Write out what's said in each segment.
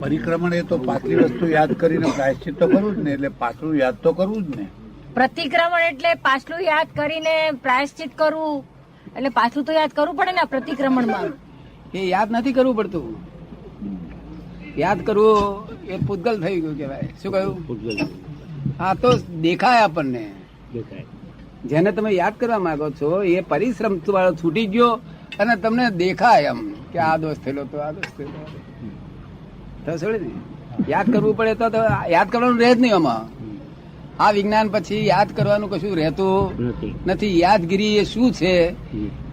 પરિક્રમણ એ તો પાછલી વસ્તુ યાદ કરીને પ્રાયશ્ચિત તો કરવું જ ને, એટલે પાછલું યાદ તો કરવું જ ને. પ્રતિક્રમણ એટલે પાછલું યાદ કરીને પ્રાયશ્ચિત કરવું, એટલે પાછલું તો યાદ કરવું પડે ને પ્રતિક્રમણમાં. એ યાદ નથી કરવું પડતું. યાદ કરવું એ પૂતગલ થઈ ગયું કેવાય. શું કહ્યું? હા, તો દેખાય આપણને. જેને તમે યાદ કરવા માંગો છો એ પરિશ્રમ વાળો છૂટી ગયો અને તમને દેખાય એમ કે આ દોષ થયેલો તો આ દોષ થયેલો. ને યાદ કરવું પડે તો યાદ કરવાનું રહે જ નહીં આમાં. આ વિજ્ઞાન પછી યાદ કરવાનું કશું રહેતું નથી. યાદગીરી એ શું છે?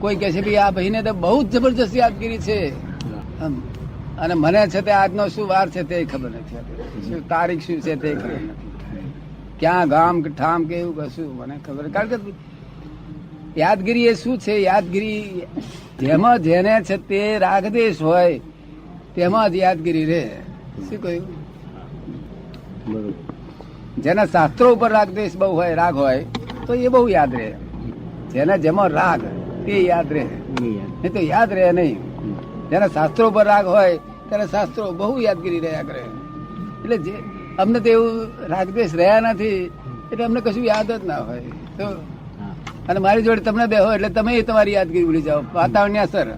કોઈ કહે છે ભાઈ આ ભાઈને તો બહુ જ જબરજસ્ત યાદગીરી છે, અને મને છે તે આજનો શું વાર છે તે ખબર નથી, શું તારીખ શું છે તે ખબર નથી, ક્યાં ગામ કે ઠામ કે એવું કશું મને ખબર. કારણ કે યાદગીરી એ શું છે? યાદગીરી જેમાં જેને છે તે રાગદેશ હોય તેમાં જ યાદગીરી રહે. શું કહ્યું? જેના શાસ્ત્રો ઉપર રાગદેશ બહુ હોય, રાગ હોય તો એ બહુ યાદ રહે. જેના જેમાં રાગ તે યાદ રહે, નહીં તો યાદ રહે નહીં. જેના શાસ્ત્રો પર રાગ હોય ત્યારે શાસ્ત્રો બહુ યાદગીરી રહ્યા કરે. એટલે જે અમને તો એવું રાગદેશ રહ્યા નથી એટલે અમને કશું યાદ જ ના હોય. તો અને મારી જોડે તમને બે હોય એટલે તમે તમારી યાદગીરી ભૂલી જાઓ. વાતાવરણની અસર.